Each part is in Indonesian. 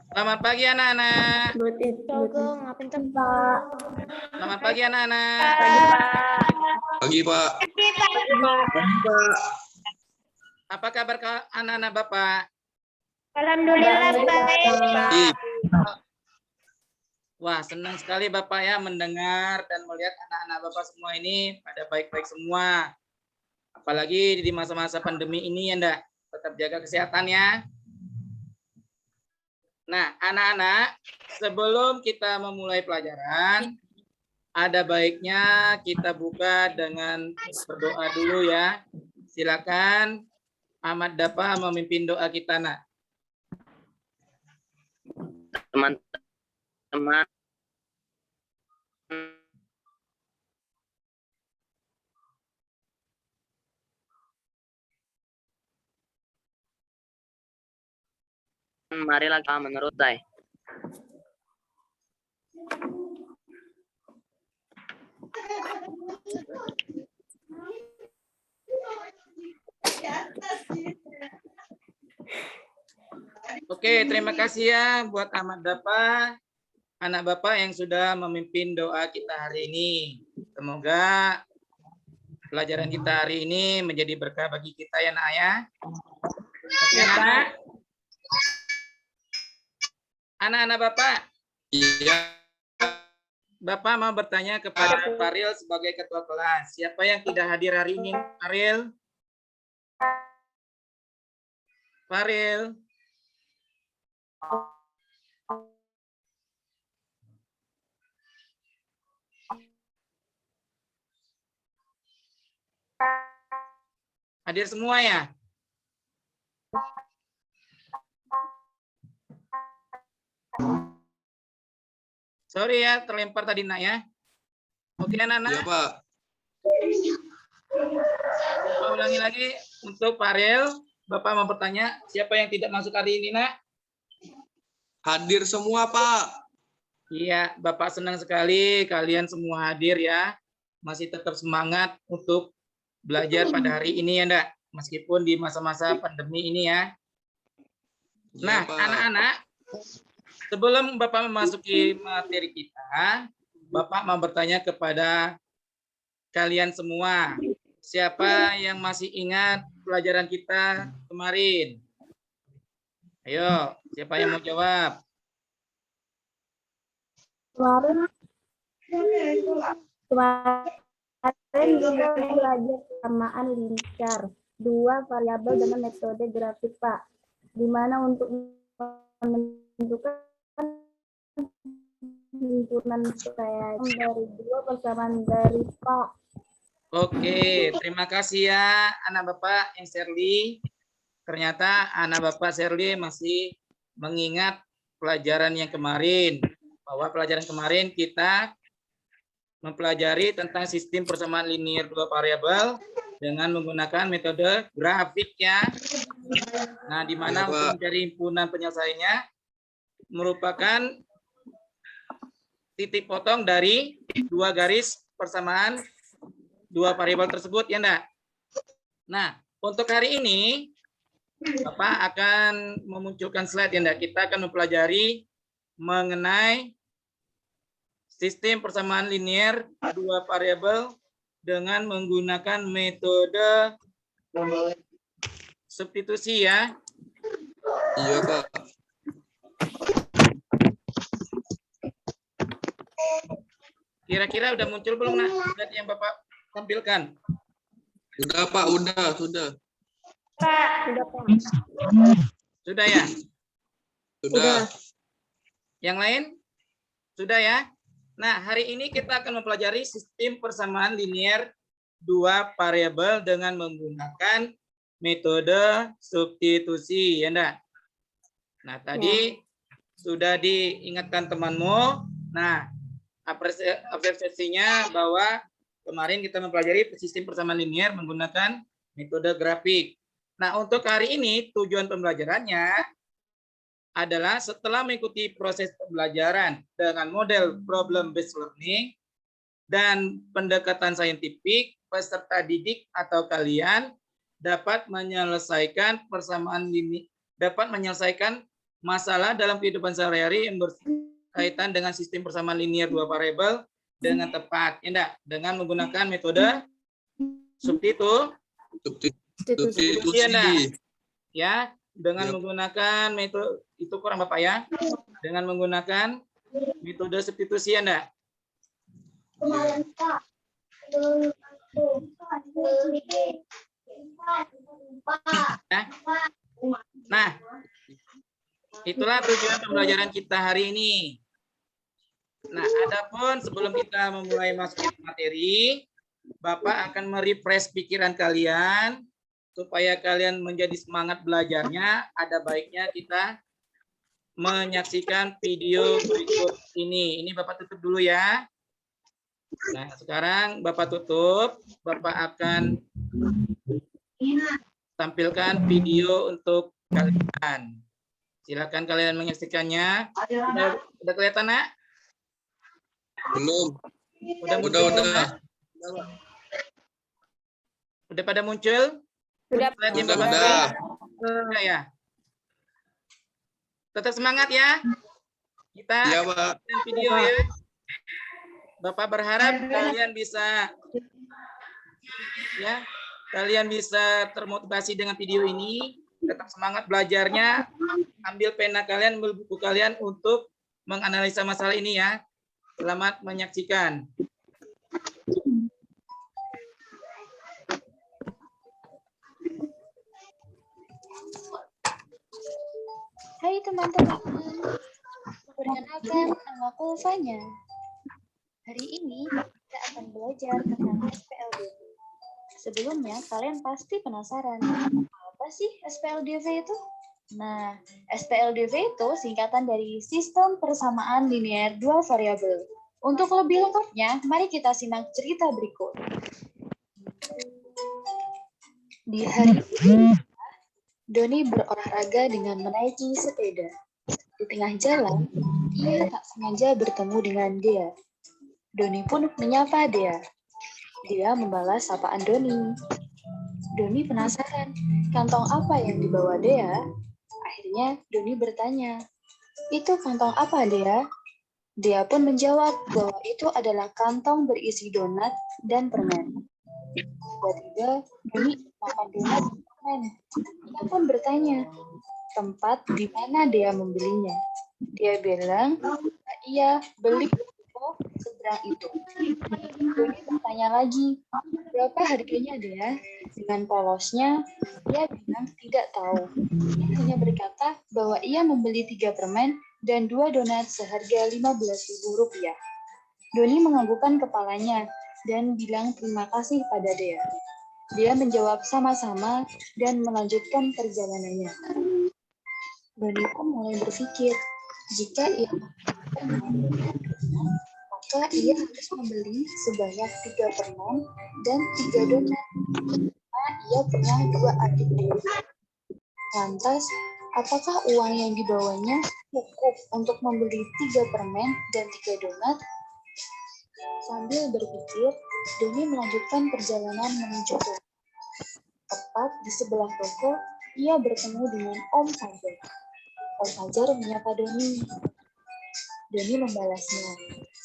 Selamat pagi anak-anak. Ngapain Pak? Selamat pagi anak-anak. Pagi Pak. Pagi, Pak. Apa kabar anak-anak Bapak? Alhamdulillah baik. Wah, senang sekali Bapak ya mendengar dan melihat anak-anak Bapak semua ini pada baik-baik semua. Apalagi di masa-masa pandemi ini ya ndak. Tetap jaga kesehatan ya. Nah, anak-anak, sebelum kita memulai pelajaran, ada baiknya kita buka dengan berdoa dulu ya. Silakan Ahmad Dapa memimpin doa kita, nak. Teman-teman, marilah kita menurut saya. Oke, terima kasih ya buat Ahmad Dapa, anak Bapak yang sudah memimpin doa kita hari ini. Semoga pelajaran kita hari ini menjadi berkah bagi kita ya, nak ya. Oke, anak. Anak-anak Bapak, Iya. Bapak mau bertanya kepada Faril sebagai ketua kelas. Siapa yang tidak hadir hari ini, Faril? Faril. Hadir semua ya? Sorry ya, terlempar tadi nak ya. Oke anak-anak. Iya, Pak. Bapak ulangi lagi untuk Faril. Bapak mau bertanya, siapa yang tidak masuk hari ini, nak? Hadir semua, Pak. Iya, Bapak senang sekali kalian semua hadir ya. Masih tetap semangat untuk belajar pada hari ini ya, ndak? Meskipun di masa-masa pandemi ini ya. Iya, Nah, Pak. anak-anak, sebelum Bapak memasuki materi kita, Bapak mau bertanya kepada kalian semua. Siapa yang masih ingat pelajaran kita kemarin? Ayo, siapa yang mau jawab? Kemarin juga belajar persamaan linear, dua variabel dengan metode grafik Pak. Di mana untuk menentukan himpunan saya dari dua persamaan dari Pak. Oke, terima kasih ya anak Bapak yang Shirley. Ternyata anak Bapak Shirley masih mengingat pelajaran yang kemarin. Bahwa pelajaran kemarin kita mempelajari tentang sistem persamaan linear dua variabel dengan menggunakan metode grafik ya. Nah, di mana Ya, Pak. untuk mencari himpunan penyelesaiannya merupakan titik potong dari dua garis persamaan dua variabel tersebut ya enggak? Nah, untuk hari ini Bapak akan memunculkan slide ya enggak? Kita akan mempelajari mengenai sistem persamaan linear dua variabel dengan menggunakan metode substitusi ya. Iya, Pak. Kira-kira udah muncul belum nak slide yang Bapak tampilkan? Sudah, Pak. Sudah. Pak, sudah Pak. Sudah ya? Sudah. Yang lain? Sudah ya? Nah, hari ini kita akan mempelajari sistem persamaan linear dua variabel dengan menggunakan metode substitusi, ya enggak? Nah, tadi sudah diingatkan temanmu. Nah, apresiasinya bahwa kemarin kita mempelajari sistem persamaan linear menggunakan metode grafik. Nah, untuk hari ini tujuan pembelajarannya adalah setelah mengikuti proses pembelajaran dengan model problem based learning dan pendekatan saintifik, peserta didik atau kalian dapat menyelesaikan masalah dalam kehidupan sehari-hari yang berkaitan dengan sistem persamaan linear dua variabel dengan tepat. Ya enggak? Dengan menggunakan metode substitusi ya enggak? Ya, dengan menggunakan metode itu kurang Bapak ya. Dengan menggunakan metode substitusi ya enggak? Nah, itulah tujuan pembelajaran kita hari ini. Nah, adapun sebelum kita memulai masuk ke materi, Bapak akan merefresh pikiran kalian supaya kalian menjadi semangat belajarnya. Ada baiknya kita menyaksikan video berikut ini. Ini Bapak tutup dulu ya. Nah, sekarang Bapak tutup. Bapak akan tampilkan video untuk kalian. Silakan kalian menyaksikannya. Udah kelihatan, Nak? Belum. Udah muncul, Udah. Udah pada muncul? Sudah. Udah ya. Tetap semangat ya. Kita Iya, Pak. video ya. Bapak berharap kalian bisa termotivasi dengan video ini. Tetap semangat belajarnya. Ambil pena kalian, ambil buku kalian untuk menganalisa masalah ini ya. Selamat menyaksikan. Hai teman-teman, perkenalkan namaku Fanya. Hari ini kita akan belajar tentang SPLDV. Sebelumnya kalian pasti penasaran, apa sih SPLDV itu? Nah, SPLDV itu singkatan dari Sistem Persamaan Linear Dua Variabel. Untuk lebih lengkapnya, mari kita simak cerita berikut. Di hari ini, Doni berolahraga dengan menaiki sepeda. Di tengah jalan, ia tak sengaja bertemu dengan Dea. Doni pun menyapa Dea. Dia membalas sapaan Doni. Doni penasaran, kantong apa yang dibawa Dea? Akhirnya Doni bertanya, "Itu kantong apa, Dea?" Dea pun menjawab bahwa itu adalah kantong berisi donat dan permen. Tiba-tiba Doni makan donat dan permen. Ia pun bertanya, tempat di mana Dea membelinya. Dia bilang, ia beli di toko seberang itu. Doni bertanya lagi, berapa harganya Dea? Dengan polosnya, ia bilang tidak tahu. Ia hanya berkata bahwa ia membeli 3 permen dan 2 donat seharga Rp15.000. Doni menganggukkan kepalanya dan bilang terima kasih pada Dea. Dia menjawab sama-sama dan melanjutkan perjalanannya. Doni pun mulai berpikir, jika ia maka ia harus membeli sebanyak 3 permen dan 3 donat. Karena ia punya 2 adik dewa. Lantas, apakah uang yang dibawanya cukup untuk membeli 3 permen dan 3 donat? Sambil berpikir, Doni melanjutkan perjalanan menuju toko. Tepat di sebelah toko, ia bertemu dengan Om Fajar. Om Fajar menyapa Doni. Doni membalasnya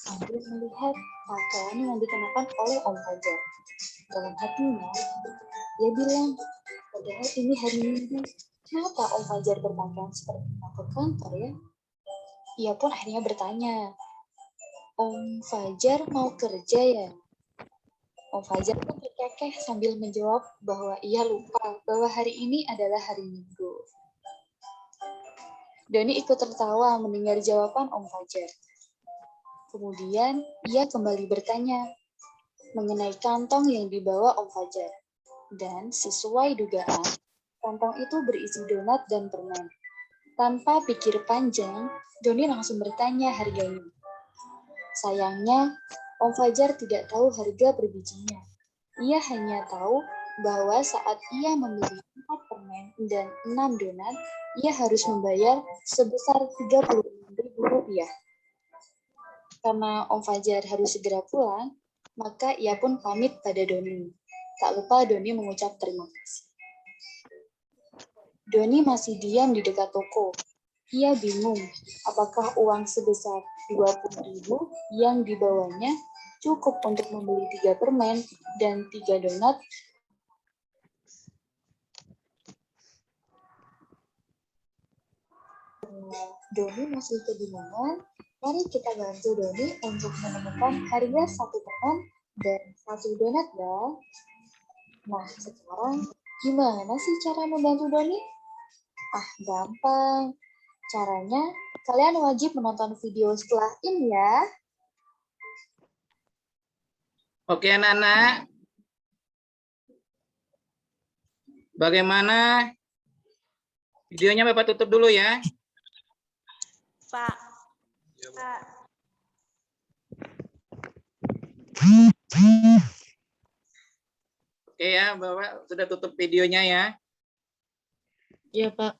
sambil melihat pakaian yang dikenakan oleh Om Fajar. Dalam hatinya, dia bilang, padahal ini hari Minggu, kenapa Om Fajar berpakaian seperti ke kantor ya? Ia pun akhirnya bertanya, Om Fajar mau kerja ya? Om Fajar pun terkekeh sambil menjawab bahwa ia lupa bahwa hari ini adalah hari Minggu. Doni ikut tertawa mendengar jawaban Om Fajar. Kemudian, ia kembali bertanya mengenai kantong yang dibawa Om Fajar. Dan sesuai dugaan, kantong itu berisi donat dan permen. Tanpa pikir panjang, Doni langsung bertanya harganya. Sayangnya, Om Fajar tidak tahu harga per bijinya. Ia hanya tahu bahwa saat ia membeli 4 permen dan 6 donat, ia harus membayar sebesar Rp30.000. Karena Om Fajar harus segera pulang, maka ia pun pamit pada Doni. Tak lupa Doni mengucap terima kasih. Doni masih diam di dekat toko. Ia bingung apakah uang sebesar 20.000 yang dibawanya cukup untuk membeli 3 permen dan 3 donat. Doni masih kebingungan. Mari kita bantu Doni untuk menemukan harga 1 permen dan 1 donat ya. Nah, sekarang gimana sih cara membantu Doni? Gampang. Caranya, kalian wajib menonton video setelah ini ya. Oke, anak-anak. Bagaimana? Videonya Bapak tutup dulu ya. Pak. Pak. Oke ya, Bapak sudah tutup videonya ya. Iya, Pak.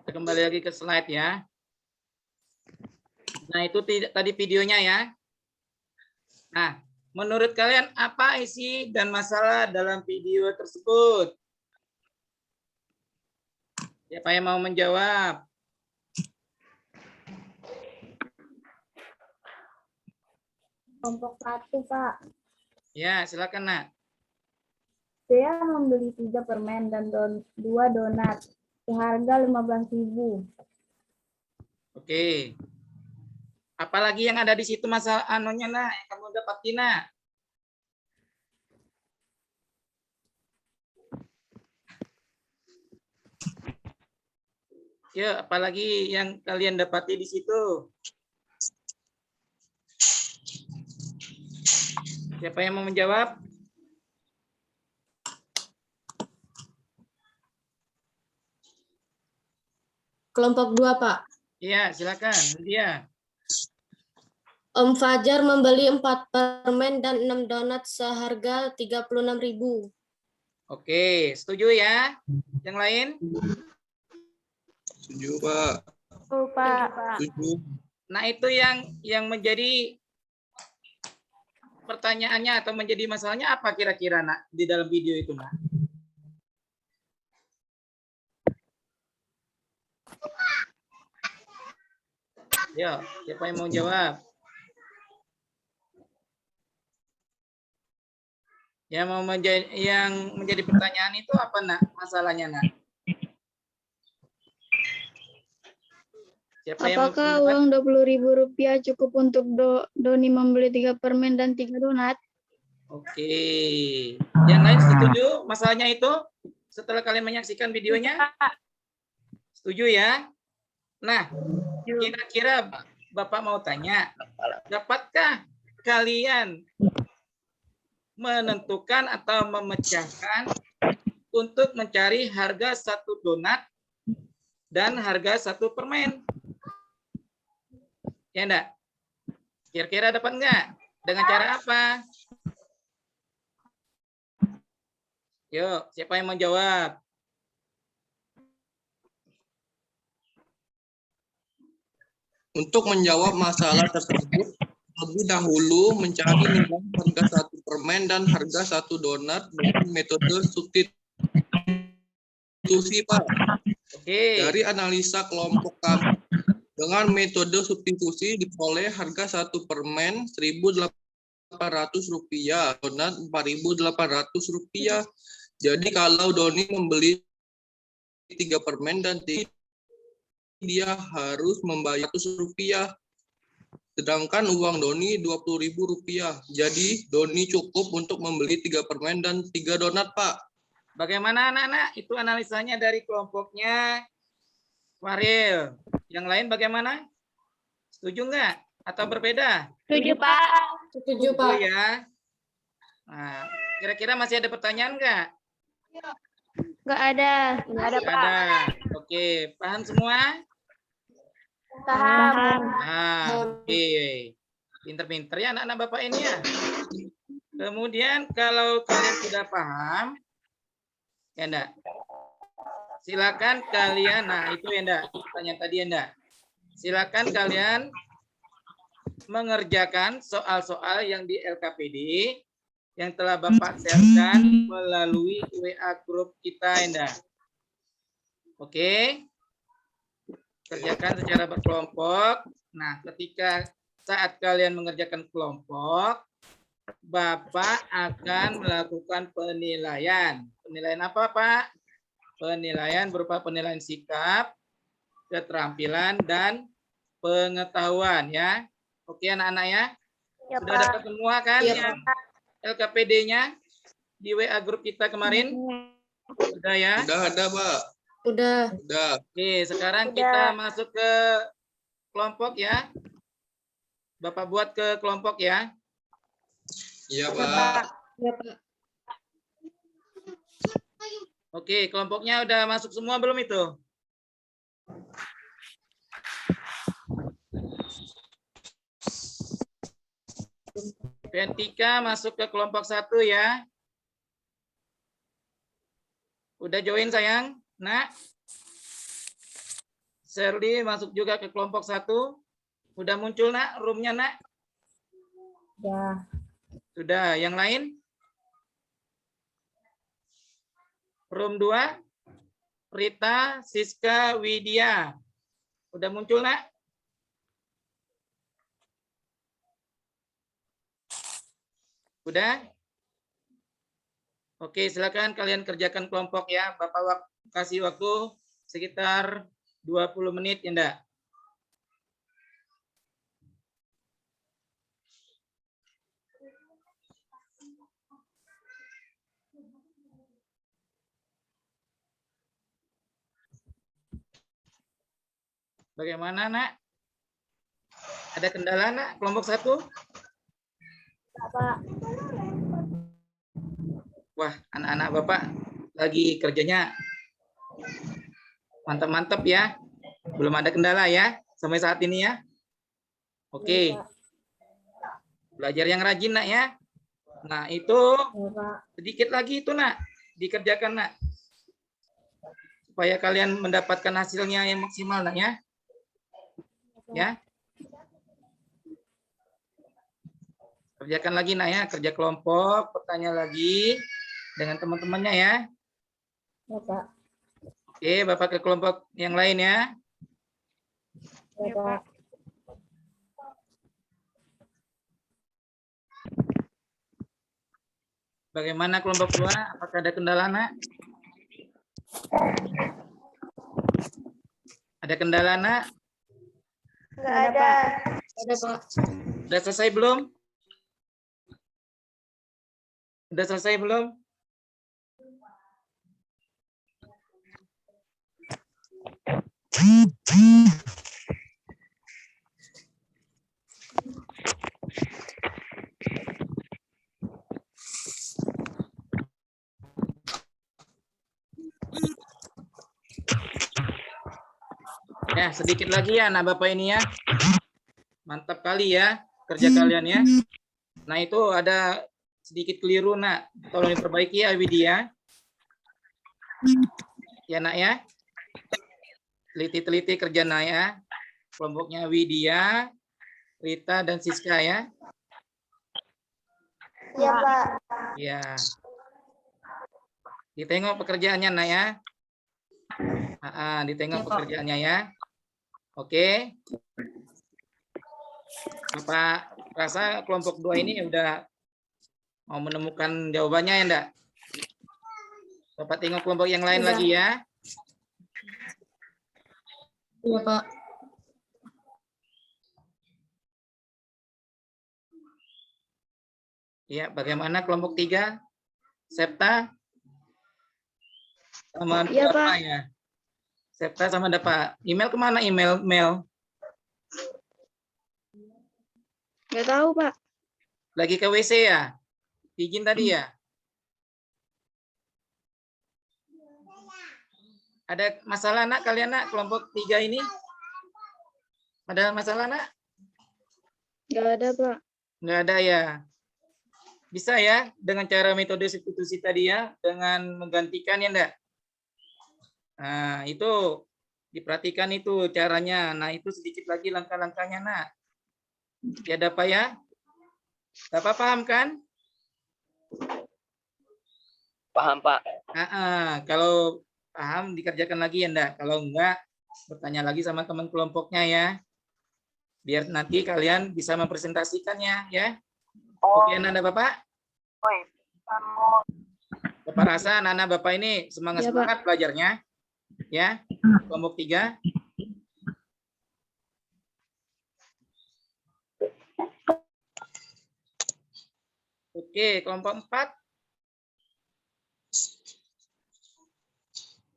Kita kembali lagi ke slide ya. Nah, itu tadi videonya ya. Nah, menurut kalian apa isi dan masalah dalam video tersebut? Siapa yang mau menjawab? Kelompok 1, Pak. Ya, silakan, Nak. Saya membeli 3 permen dan 2 donat seharga 15.000. Oke. Apalagi yang ada di situ masalah anunya, Nak, yang kamu dapatin, Nak? Ya, apalagi yang kalian dapati di situ? Siapa yang mau menjawab? Kelompok 2, Pak. Iya, silakan. Dia. Om Fajar membeli 4 permen dan 6 donat seharga 36.000. Oke, setuju ya? Yang lain? Setuju, Pak. Oh, Pak. Setuju. Nah, itu yang menjadi pertanyaannya atau menjadi masalahnya apa kira-kira, Nak, di dalam video itu, Nak? Yo, siapa yang mau jawab? Yang menjadi pertanyaan itu apa, Nak? Masalahnya, Nak? Siapa yang Apakah mendapat? uang Rp20.000 cukup untuk Doni membeli 3 permen dan 3 donat? Oke. Yang lain setuju masalahnya itu? Setelah kalian menyaksikan videonya? Setuju ya? Nah, kira-kira Bapak mau tanya, dapatkah kalian menentukan atau memecahkan untuk mencari harga 1 donat dan harga 1 permen? Ya enggak? Kira-kira dapat enggak? Dengan cara apa? Yuk, siapa yang mau jawab? Untuk menjawab masalah tersebut, lebih dahulu mencari nilai harga 1 permen dan harga 1 donat dengan metode substitusi, Pak. Oke. Dari analisa kelompok kami, dengan metode substitusi diperoleh harga 1 permen Rp1.800, donat Rp4.800. Jadi kalau Doni membeli 3 permen dan dia harus membayar Rp100. Sedangkan uang Doni Rp20.000. Jadi Doni cukup untuk membeli 3 permen dan 3 donat, Pak. Bagaimana anak-anak? Itu analisanya dari kelompoknya Faril. Yang lain bagaimana? Setuju enggak? Atau berbeda? Setuju, Pak. Setuju, Setuju Pak. ya. Nah, kira-kira masih ada pertanyaan enggak? Nggak ada. Nggak ada, Pak. Ada. Oke, paham semua? Paham. Nah, oke. Pinter-pinter ya anak-anak Bapak ini ya. Kemudian kalau kalian sudah paham, ya enggak? Silakan kalian, nah itu ya enggak, pertanyaan tadi ya enggak. Silakan kalian mengerjakan soal-soal yang di LKPD yang telah Bapak share-kan melalui WA grup kita, Indah. Oke. Kerjakan secara berkelompok. Nah, ketika saat kalian mengerjakan kelompok, Bapak akan melakukan penilaian. Penilaian apa, Pak? Penilaian berupa penilaian sikap, keterampilan, dan pengetahuan ya. Oke anak-anak ya. Ya, Sudah dapat semua kan Iya, yang LKPD-nya di WA grup kita kemarin? Sudah ya? Udah ada, Pak. Udah. Udah. Oke, sekarang Sudah. kita masuk ke kelompok ya. Bapak buat ke kelompok ya. Iya, Pak. Iya, Pak. Oke, kelompoknya udah masuk semua belum itu? Ventika masuk ke kelompok 1 ya. Udah join sayang? Nak? Shirley masuk juga ke kelompok 1. Udah muncul nak roomnya nak? Ya. Sudah. Yang lain? Room 2. Rita, Siska, Widya. Udah muncul nak? Udah? Oke, silakan kalian kerjakan kelompok ya. Bapak kasih waktu sekitar 20 menit, ya enggak? Bagaimana, nak? Ada kendala, nak? Kelompok 1? Pak. Wah, anak-anak Bapak lagi kerjanya mantap-mantap ya. Belum ada kendala ya sampai saat ini ya. Oke. Belajar yang rajin nak ya. Nah, itu Ya, Pak. sedikit lagi itu nak dikerjakan nak. Supaya kalian mendapatkan hasilnya yang maksimal nak ya. Ya. Kerjakan lagi nak ya, kerja kelompok, bertanya lagi dengan teman-temannya ya. Ya, Pak. Oke, Bapak ke kelompok yang lain ya. Ya, Pak. Bagaimana kelompok 2? Apakah ada kendala, nak? Ada kendala, nak? Enggak ada. Ada, Pak. Udah selesai belum? Udah selesai belum? Ya, sedikit lagi ya anak Bapak ini ya. Mantap kali ya kerja kalian ya. Nah, itu ada sedikit keliru, nak. Tolong diperbaiki ya, Widya. Ya, nak ya. Teliti-teliti kerja nak ya. Kelompoknya Widya, Rita, dan Siska ya. Ya, Pak. Ya. Ditengok pekerjaannya, nak ya. Ditengok pekerjaannya ya. Oke. Bapak rasa kelompok 2 ini udah mau menemukan jawabannya ya enggak? Bapak tengok kelompok yang lain Udah. lagi ya. Iya, Pak. Ya, bagaimana kelompok 3? Septa? Sama Iya, Dapa Pak. ya? Septa sama Dapa. Email kemana email? Mel? Nggak tahu, Pak. Lagi ke WC ya? Izin tadi ya? Ada masalah nak kalian nak kelompok 3 ini? Ada masalah nak? Nggak ada, Pak. Nggak ada ya? Bisa ya dengan cara metode substitusi tadi ya, dengan menggantikan ya enggak? Nah, itu diperhatikan itu caranya. Nah, itu sedikit lagi langkah-langkahnya, nak. Ya, Dapa ya? Dapa paham kan? Paham, Pak. Kalau paham dikerjakan lagi ya enggak? Kalau enggak, bertanya lagi sama teman kelompoknya ya. Biar nanti kalian bisa mempresentasikannya ya. Oke, anak-anak Bapak? Bapak rasa anak-anak Bapak ini semangat-semangat belajarnya? Ya, kelompok 3. Oke, kelompok 4.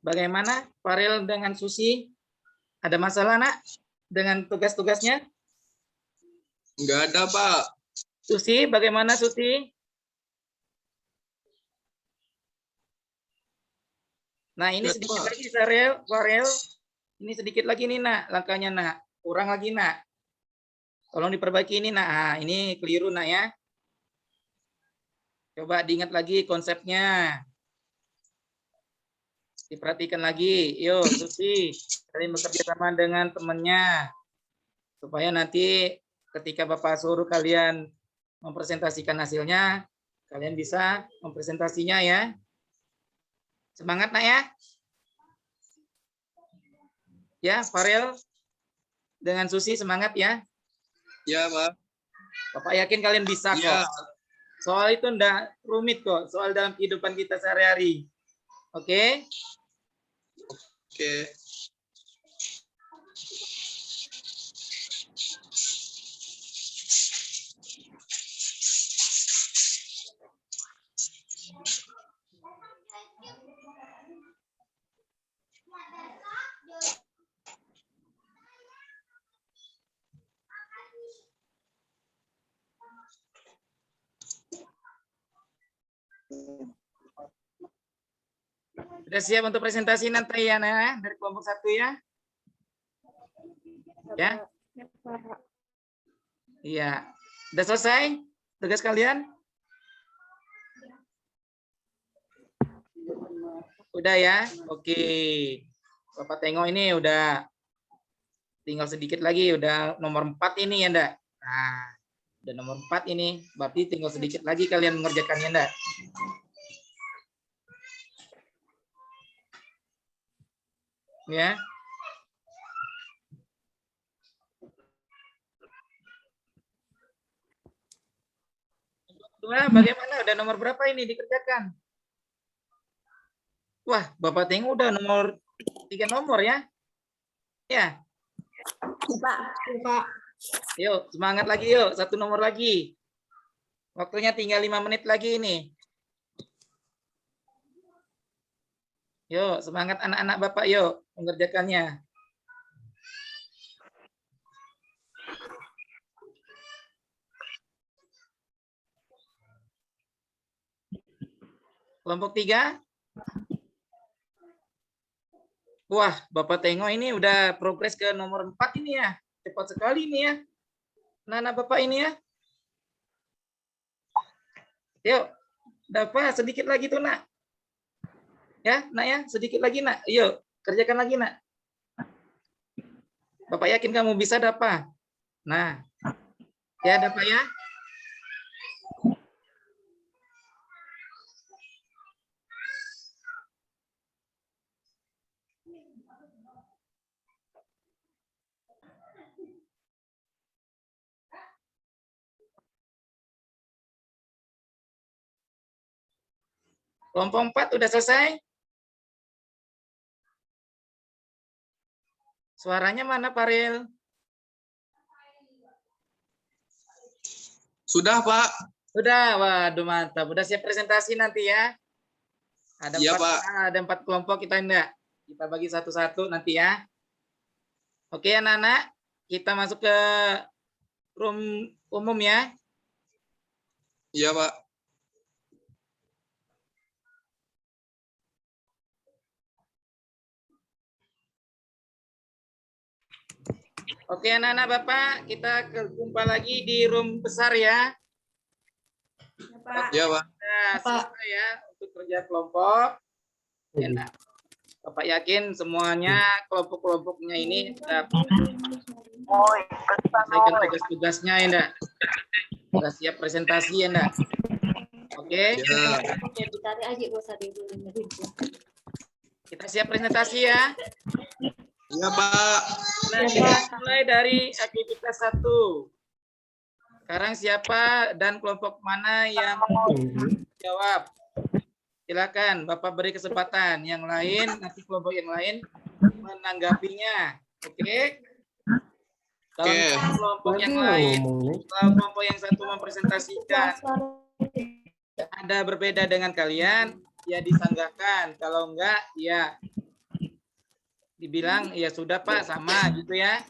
Bagaimana Farel dengan Susi? Ada masalah, Nak, dengan tugas-tugasnya? Enggak ada, Pak. Susi, bagaimana Susi? Nah, ini Ya, sedikit Pak. lagi, Farel. Ini sedikit lagi nih, Nak, langkahnya, Nak. Kurang lagi, Nak. Tolong diperbaiki ini, Nak. Nah, ini keliru, Nak, ya. Coba diingat lagi konsepnya. Diperhatikan lagi. Yuk, Susi, kalian bekerja sama dengan temannya. Supaya nanti ketika Bapak suruh kalian mempresentasikan hasilnya, kalian bisa mempresentasinya ya. Semangat, Nak, ya. Ya, Farel dengan Susi semangat ya. Ya, Pak. Bapak yakin kalian bisa kok. Ya. Soal itu enggak rumit kok. Soal dalam kehidupan kita sehari-hari. Oke? Oke. Sudah siap untuk presentasi nanti ya, Nah, dari kelompok 1 ya? Ya? Iya. Sudah selesai tugas kalian? Udah ya? Oke. Bapak tengok ini udah tinggal sedikit lagi, udah nomor 4 ini ya, Ndak? Nah, udah nomor 4 ini. Berarti tinggal sedikit lagi kalian mengerjakannya, Ndak? Ya. Dua, bagaimana? Udah nomor berapa ini dikerjakan? Wah, Bapak tengok udah nomor 3 nomor ya. Ya. Pak. Yuk, semangat lagi yuk. 1 nomor lagi. Waktunya tinggal 5 menit lagi ini. Yuk, semangat anak-anak Bapak yuk mengerjakannya. Kelompok 3. Wah, Bapak tengok ini udah progres ke nomor 4 ini ya. Cepat sekali ini ya. Anak-anak Bapak ini ya. Yuk, dapat sedikit lagi tuh, Nak. Ya, Nak ya, sedikit lagi, Nak. Yuk, kerjakan lagi, Nak. Bapak yakin kamu bisa dapat. Nah, ya dapat ya. Kelompok 4 udah selesai? Suaranya mana, Farel? Sudah, Pak. Sudah, waduh mantap. Udah siap presentasi nanti ya. Ada Iya, 4, Pak. ada 4 kelompok kita enggak. Kita bagi satu-satu nanti ya. Oke, anak-anak, kita masuk ke room umum ya. Iya, Pak. Oke, anak-anak Bapak, kita jumpa lagi di room besar ya. Iya, Pak. Nah, selesai ya untuk kerja kelompok. Ya, nah. Bapak yakin semuanya kelompok-kelompoknya ini sudah selesaikan tugas-tugasnya ya, enggak? Sudah siap presentasi ya, enggak? Oke, Ya. Ditarik aja gak usah dulu. kita siap presentasi ya. Iya, Pak. Nah, kita mulai dari aktivitas 1. Sekarang siapa dan kelompok mana yang jawab? Silakan, Bapak beri kesempatan. Yang lain, nanti kelompok yang lain menanggapinya. Oke? Kalau Oke. kelompok yang lain, kalau kelompok yang satu mempresentasikan ada berbeda dengan kalian, ya disanggahkan. Kalau enggak, ya dibilang ya sudah Pak, sama gitu ya.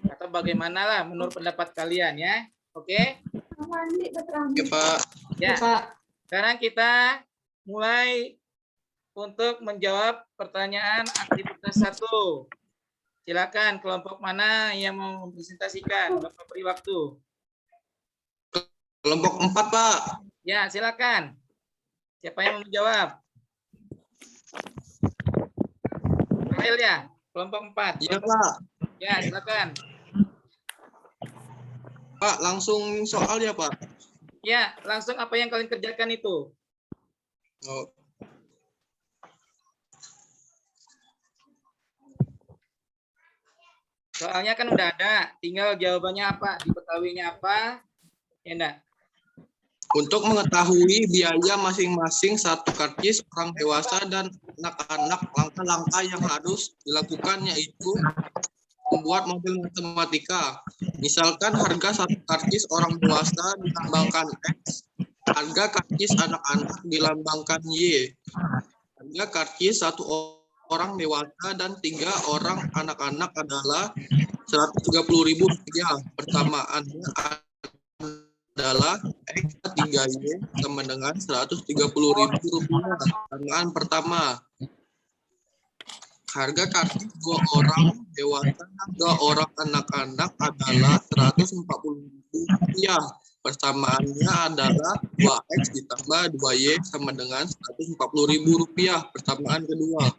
Atau bagaimana lah menurut pendapat kalian ya. Oke? Oke, Pak. Ya. Sekarang kita mulai untuk menjawab pertanyaan aktivitas 1. Silakan kelompok mana yang mau mempresentasikan? Bapak beri waktu. Kelompok 4, Pak. Ya, silakan. Siapa yang mau menjawab? Rafael ya, kelompok 4. Iya, Pak. Ya, silakan. Pak, langsung soal ya, Pak. Ya, langsung apa yang kalian kerjakan itu? Oh. Soalnya kan udah ada, tinggal jawabannya apa, diketahuinya apa, ya enggak? Untuk mengetahui biaya masing-masing satu karcis orang dewasa dan anak-anak, langkah-langkah yang harus dilakukan yaitu membuat model matematika. Misalkan harga satu karcis orang dewasa dilambangkan X, harga karcis anak-anak dilambangkan Y. Harga karcis satu orang dewasa dan 3 orang anak-anak adalah Rp130.000. Persamaannya adalah X 3Y sama dengan Rp130.000. Persamaan pertama. Harga karcis 2 orang dewasa dan 2 orang anak-anak adalah Rp140.000. Persamaannya adalah 2X ditambah 2Y sama dengan Rp140.000. Persamaan kedua.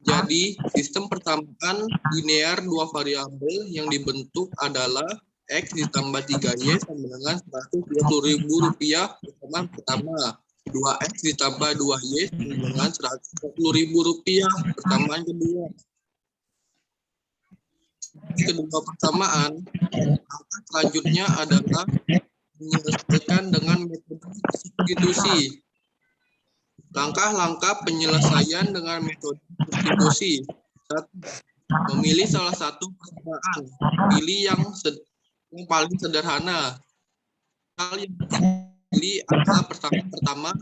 Jadi, sistem persamaan linear 2 variabel yang dibentuk adalah X ditambah 3Y sama dengan Rp130.000. Persamaan pertama. 2X ditambah 2Y sama dengan Rp140.000. Persamaan kedua. Kedua persamaan, langkah selanjutnya adalah menyelesaikan dengan metode substitusi. Langkah-langkah penyelesaian dengan metode substitusi. 1. Memilih salah satu persamaan. Pilih yang paling sederhana. Hal yang pilih adalah persamaan pertama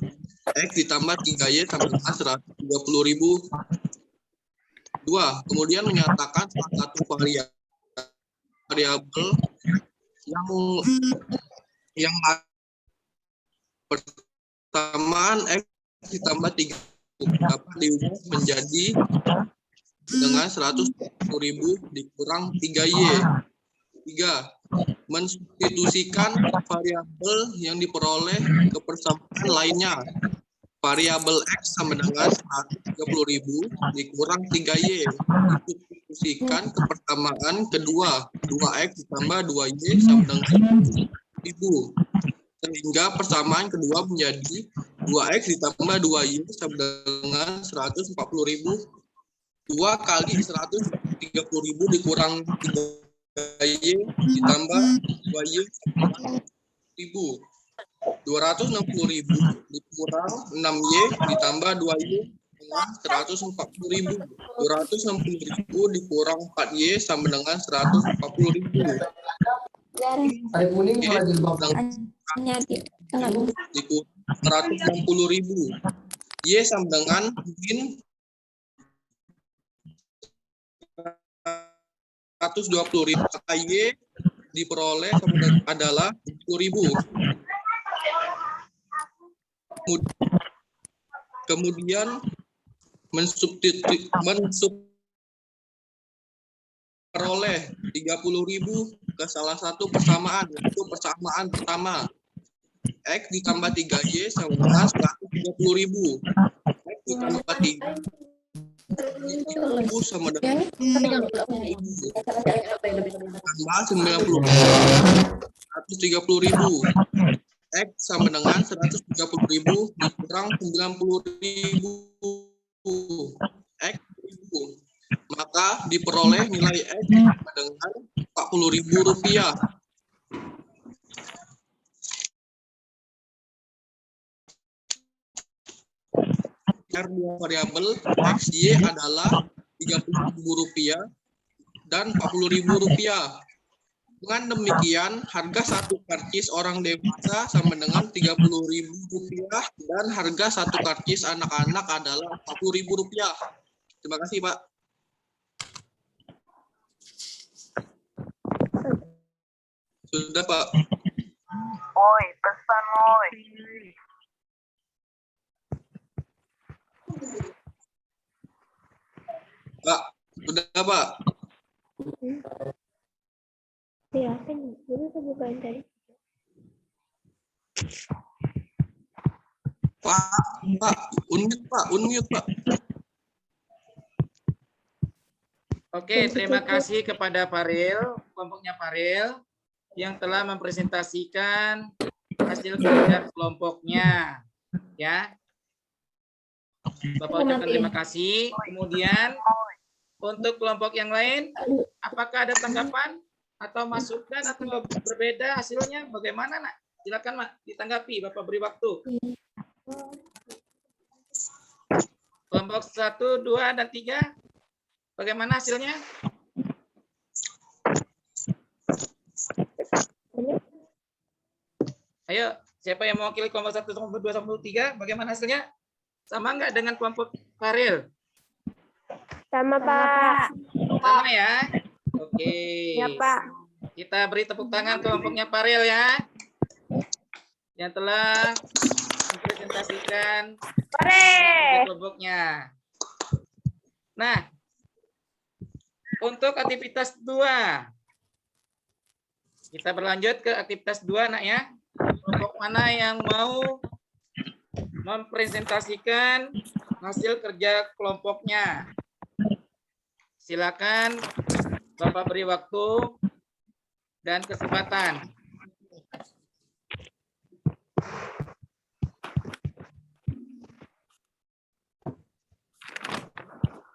X ditambah 3Y sama dengan Rp130.000. 2. Kemudian menyatakan salah satu variabel yang persamaan X ditambah 3 dapat diubah menjadi dengan 140.000 dikurang 3Y. 3. Mensubstitusikan variabel yang diperoleh ke persamaan lainnya. Variabel X sama dengan 130.000 dikurang 3Y. Disubstitusikan ke persamaan kedua. 2X ditambah 2Y sama dengan 1.000. Sehingga persamaan kedua menjadi 2X ditambah 2Y sama dengan 140.000. 2 kali 130.000 dikurang 3Y ditambah 2Y sama 1.000. 260.000 dikurang 6Y ditambah 2Y dengan 140.000. 260.000 dikurang 4Y sama dengan 140.000. Ada kuning malah jilbab. Dikurang 160.000. Y sama dengan min 120.000. Y diperoleh adalah 10.000. Kemudian memperoleh 30.000 ke salah satu persamaan, yaitu persamaan pertama. X ditambah 3Y sama dengan 130.000. X ditambah 3 sama dengan 90.000. 130.000. X sama dengan 130.000 dikurang 90.000 X 1000. Maka diperoleh nilai X sama dengan 40.000 rupiah. Dua variabel X, Y adalah 30.000 rupiah dan 40.000 rupiah. Dengan demikian, harga satu karcis orang dewasa sama dengan 30.000 rupiah dan harga satu karcis anak-anak adalah 40.000 rupiah. Terima kasih, Pak. Sudah, Pak. Oi, pesan oi. Pak, sudah, Pak. Ya, kan dulu saya bukain tadi. Pak, unmute, Pak. Oke, terima kasih kepada Faril, kelompoknya Faril, yang telah mempresentasikan hasil kerja kelompoknya. Ya, Bapak ucapkan terima kasih. Kemudian, untuk kelompok yang lain, apakah ada tanggapan atau masukan atau berbeda hasilnya? Bagaimana, Nak? Silakan, Mak, ditanggapi. Bapak beri waktu. Kelompok 1, 2, dan 3. Bagaimana hasilnya? Ayo, siapa yang mewakili kelompok 1, kelompok 2, kelompok 3? Bagaimana hasilnya? Sama nggak dengan kelompok Faril? Sama, Pak. Sama ya? Oke. Ya, Pak. Kita beri tepuk tangan kelompoknya Faril ya. Yang telah mempresentasikan kelompoknya. Nah, untuk aktivitas 2. Kita berlanjut ke aktivitas 2, Nak ya. Kelompok mana yang mau mempresentasikan hasil kerja kelompoknya? Silakan Bapak beri waktu dan kesempatan.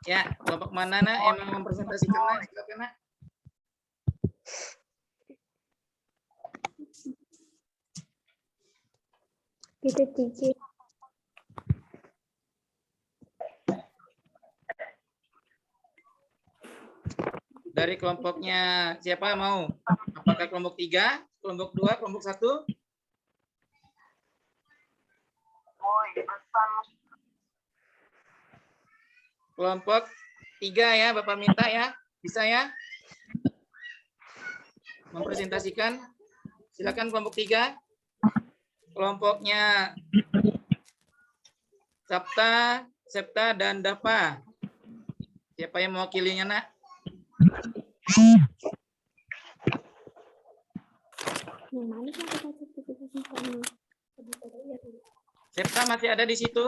Ya, kelompok mana, Nak, yang mau mempresentasikan, Nak? Silakan, Nak. Kita tiga. Dari kelompoknya siapa yang mau? Apakah kelompok 3, kelompok 2, kelompok 1? Oi, pesan. Kelompok 3 ya, Bapak minta ya. Bisa ya? Mempresentasikan. Silakan kelompok 3. Kelompoknya Sabta, Septa, dan Dapa. Siapa yang mewakilinya, Nak? Septa masih ada di situ?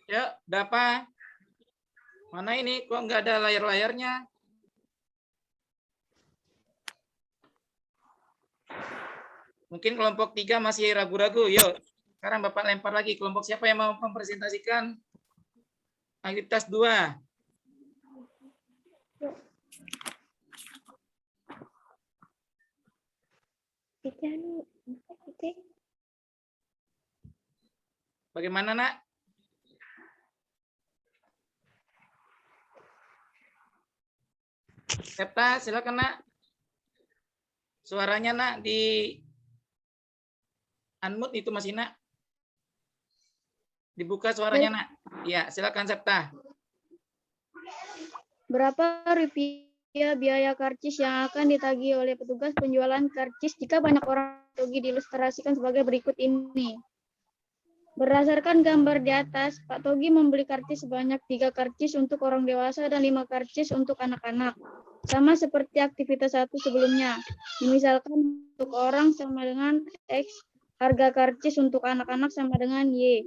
Ya, Dapa. Mana ini? Kok nggak ada layar-layarnya? Mungkin kelompok 3 masih ragu-ragu. Yuk, sekarang Bapak lempar lagi. Kelompok siapa yang mau mempresentasikan aktivitas 2? Bagaimana, Nak? Septa, silakan, Nak. Suaranya, Nak, di unmute itu masih, Nak. Dibuka suaranya, Nak. Ya, silakan, Septa. Berapa rupiah biaya karcis yang akan ditagih oleh petugas penjualan karcis jika banyak orang rugi diilustrasikan sebagai berikut ini. Berdasarkan gambar di atas, Pak Togi membeli karcis sebanyak 3 karcis untuk orang dewasa dan 5 karcis untuk anak-anak. Sama seperti aktivitas 1 sebelumnya. Misalkan untuk orang sama dengan X harga karcis untuk anak-anak sama dengan Y.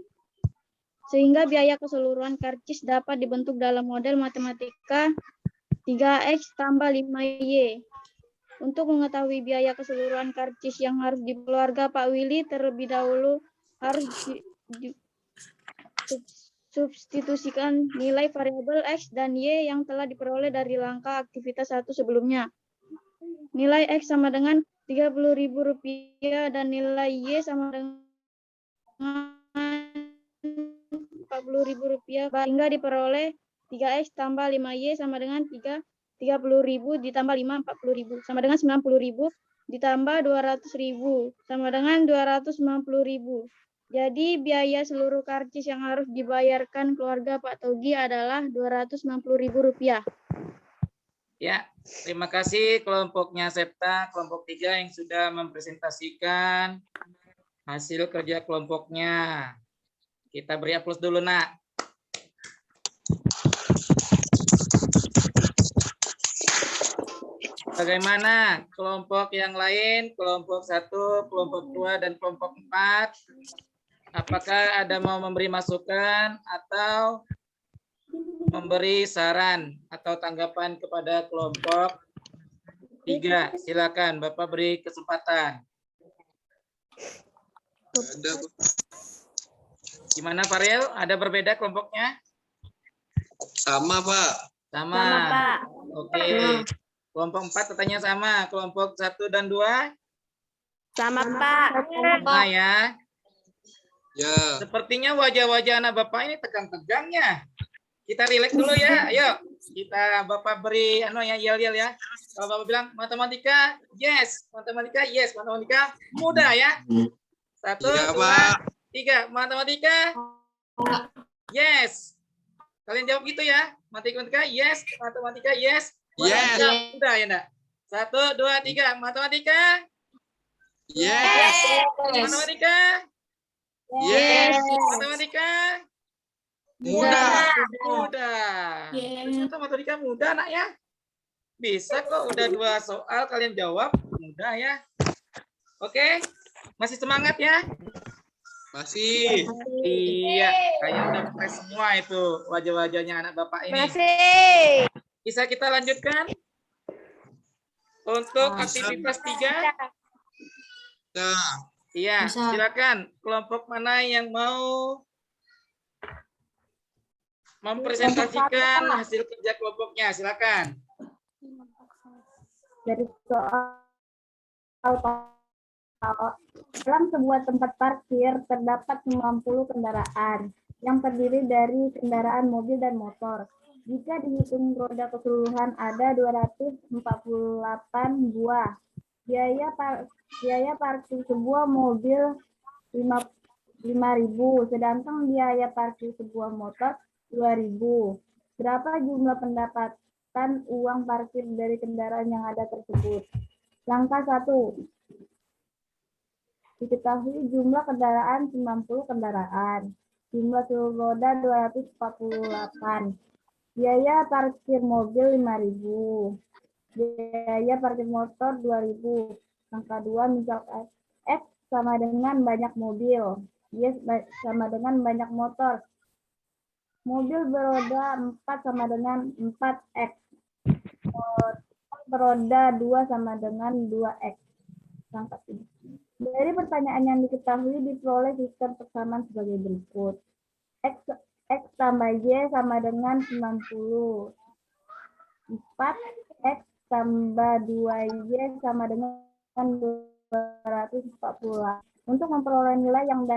Sehingga biaya keseluruhan karcis dapat dibentuk dalam model matematika 3X tambah 5Y. Untuk mengetahui biaya keseluruhan karcis yang harus dikeluarga Pak Willy, terlebih dahulu harus substitusikan nilai variabel X dan Y yang telah diperoleh dari langkah aktivitas 1 sebelumnya. Nilai X sama dengan Rp30.000 dan nilai Y sama dengan Rp40.000 sehingga diperoleh 3X tambah 5Y sama dengan 30.000 ditambah 5 40.000 sama dengan 90.000 ditambah 200.000 sama dengan 290.000. Jadi biaya seluruh karcis yang harus dibayarkan keluarga Pak Togi adalah Rp290.000. Ya, terima kasih kelompoknya Septa, kelompok 3 yang sudah mempresentasikan hasil kerja kelompoknya. Kita beri aplaus dulu, Nak. Bagaimana kelompok yang lain, kelompok 1, kelompok 2, dan kelompok 4? Apakah ada mau memberi masukan atau memberi saran atau tanggapan kepada kelompok 3? Silakan, Bapak beri kesempatan. Ada, Bu. Gimana, Farel? Ada berbeda kelompoknya? Sama, Pak. Sama. Sama, Pak. Oke. Kelompok 4 katanya sama. Kelompok 1 dan 2? Sama, Pak. Sama ya. Ya. Sepertinya wajah-wajah anak Bapak ini tegang-tegangnya. Kita rileks dulu ya. Ayo, kita Bapak beri yel-yel ya. Kalau Bapak bilang matematika, yes. Matematika, yes. Matematika mudah ya. 1, Iya, 2, Pak. 3. Matematika, yes. Kalian jawab gitu ya. Matematika, yes. Matematika, yes. Matematika mudah ya, Ndak? 1, 2, 3. Matematika, Yes. matematika, Yes. matematika Mudah. mudah. Ternyata matematika mudah, Nak ya. Bisa kok, udah 2 soal kalian jawab mudah ya. Oke, masih semangat ya? Masih. Iya, kayak udah fresh semua itu wajah-wajahnya anak Bapak ini. Masih. Bisa kita lanjutkan untuk aktivitas 3? Nah, Iya, silakan. Kelompok mana yang mau mempresentasikan hasil kerja kelompoknya? Silakan. Dari soal dalam sebuah tempat parkir terdapat 90 kendaraan yang terdiri dari kendaraan mobil dan motor. Jika dihitung roda keseluruhan ada 248 buah. Biaya parkir sebuah mobil 5.000, sedangkan biaya parkir sebuah motor 2.000. Berapa jumlah pendapatan uang parkir dari kendaraan yang ada tersebut? Langkah 1. Diketahui jumlah kendaraan 90 kendaraan. Jumlah seluruh roda 248. Biaya parkir mobil 5.000. Biaya parkir motor 2.000. Angka 2 misalkan X sama dengan banyak mobil. Y sama dengan banyak motor. Mobil beroda 4 sama dengan 4X. Motor beroda 2 sama dengan 2X. Angka 3. Dari pertanyaan yang diketahui diperoleh sistem persamaan sebagai berikut. X tambah Y sama dengan 90. 4X tambah 2Y sama dengan 240. Untuk memperoleh nilai yang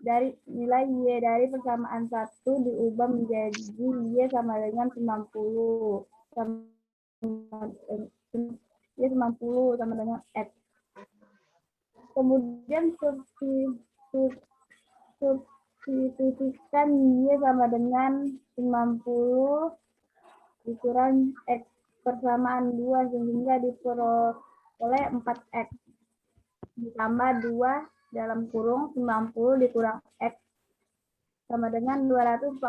dari nilai Y dari persamaan 1 diubah menjadi Y sama dengan 90. Y 90 sama dengan X. Kemudian substitusikan Y sama dengan 90 dikurang X persamaan 2 sehingga diperoleh 4X ditambah 2 dalam kurung 90 dikurang X sama dengan 248.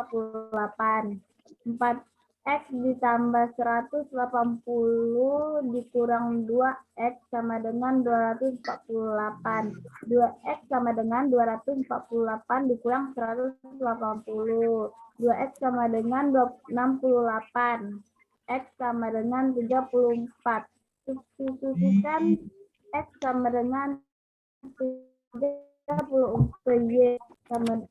X ditambah 180 dikurang 2X sama dengan 248. 2X sama dengan 248 dikurang 180. 2X sama dengan 68. X sama dengan 34. Substitusikan X sama dengan 34. Y sama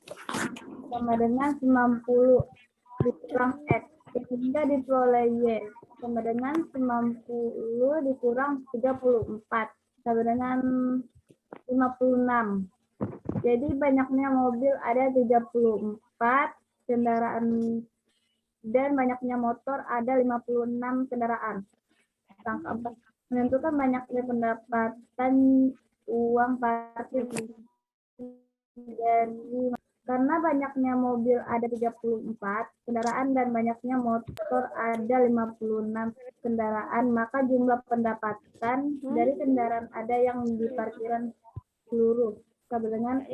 dengan 90 dikurang X. Sehingga diperoleh Y sama dengan 90 dikurang 34 sama dengan 56. Jadi banyaknya mobil ada 34 kendaraan dan banyaknya motor ada 56 kendaraan. Langkah 4. Menentukan banyaknya pendapatan uang parkir dari karena banyaknya mobil ada 34 kendaraan dan banyaknya motor ada 56 kendaraan, maka jumlah pendapatan dari kendaraan ada yang di parkiran seluruh sama dengan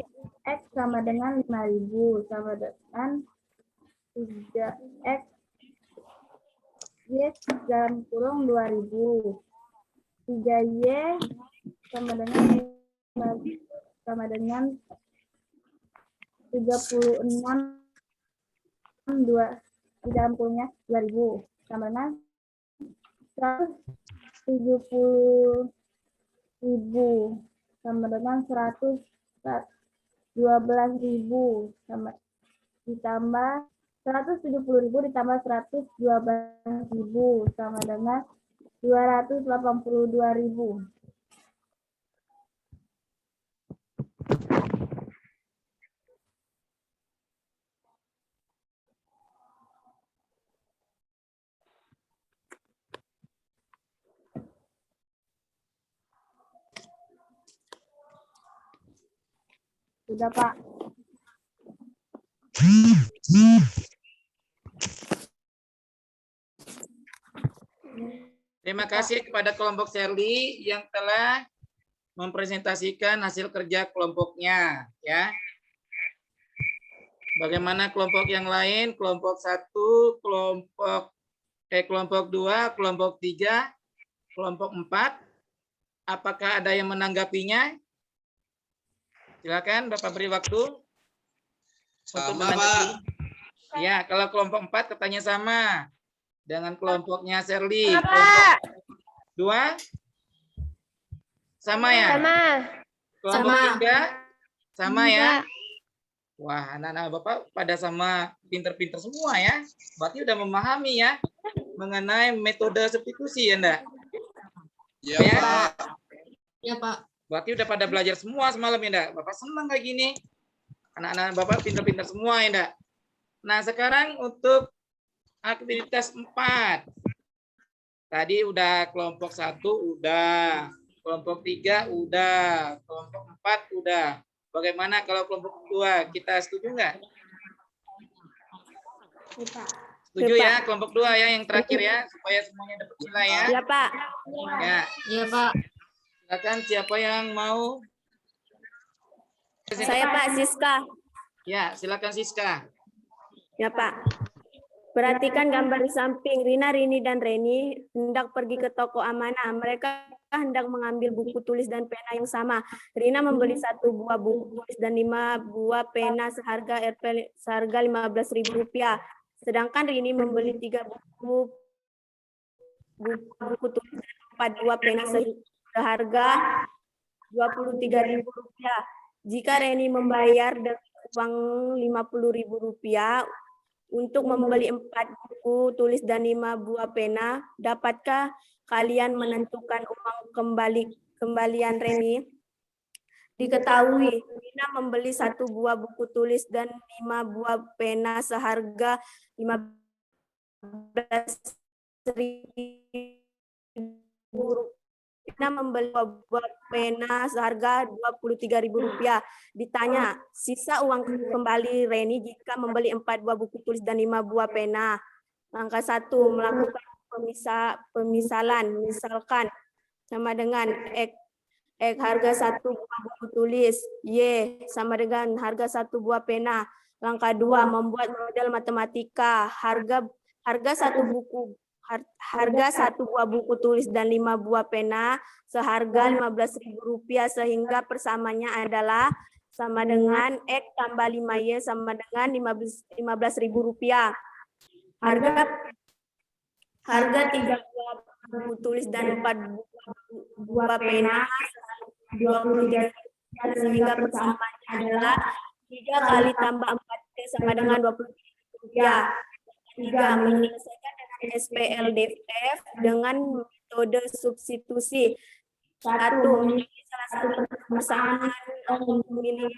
X sama dengan 5.000 sama dengan 3X Y dalam kurung 2.000. 3Y sama dengan 36 di dalam kurungnya 2.000 sama dengan 170.000 sama dengan 112.000 sama ditambah 170.000 ditambah 112.000 sama dengan 282.000. Sudah, Pak. Terima kasih kepada kelompok Shirley yang telah mempresentasikan hasil kerja kelompoknya, ya. Bagaimana kelompok yang lain? Kelompok 1, kelompok 2, kelompok 3, kelompok 4. Apakah ada yang menanggapinya? Silakan Bapak beri waktu. Sama, Pak. Ya, kalau kelompok 4 katanya sama dengan kelompoknya Shirley. Pak. Kelompok 2 sama ya? Sama. Kelompok 3 sama ya? Pak. Wah, anak-anak Bapak pada sama pinter-pinter semua ya. Berarti udah memahami ya mengenai metode substitusi ya, Ndak? Iya, Ya. Pak. Ya, Pak. Berarti udah pada belajar semua semalam ya, Ndak? Bapak senang kayak gini. Anak-anak Bapak pinter-pinter semua ya, Ndak? Nah, sekarang untuk aktivitas 4. Tadi udah kelompok 1 udah, kelompok 3 udah, kelompok 4 udah. Bagaimana kalau kelompok 2? Kita setuju nggak? Setuju ya, kelompok 2 ya yang terakhir ya, supaya semuanya dapat nilai ya. Ya, Pak. Ya, Ya, Pak. silakan siapa yang mau? Saya Pak Siska. Ya, silakan Siska. Ya, Pak. Perhatikan gambar di samping. Rina, Rini, dan Reni hendak pergi ke toko Amanah. Mereka hendak mengambil buku tulis dan pena yang sama. Rina membeli 1 buah buku tulis dan 5 buah pena seharga Rp15.000. Sedangkan Rini membeli 3 buku tulis dan 4 buah pena seharga Rp23.000. Jika Reni membayar dengan uang Rp50.000 untuk membeli 4 buku tulis dan 5 buah pena, dapatkah kalian menentukan uang kembalian Reni? Diketahui, Rina membeli 1 buah buku tulis dan 5 buah pena seharga Rp15.000. Rina membeli buah pena seharga Rp23.000. Ditanya, sisa uang kembali Reni jika membeli 4 buah buku tulis dan 5 buah pena. Langkah 1, melakukan pemisalan. Misalkan sama dengan X harga 1 buah buku tulis, Y sama dengan harga 1 buah pena. Langkah 2, membuat model matematika. Harga Harga satu buah buku tulis dan 5 buah pena seharga Rp15.000 sehingga persamanya adalah sama dengan X tambah 5Y sama dengan Rp15.000. Harga 3 buah buku tulis dan 4 buah pena Rp23 sehingga persamanya adalah 3 kali tambah 4Y sama dengan Rp23. 3. Menyelesaikan dengan SPLDF dengan metode substitusi. 1. Memiliki salah satu persamaan memilih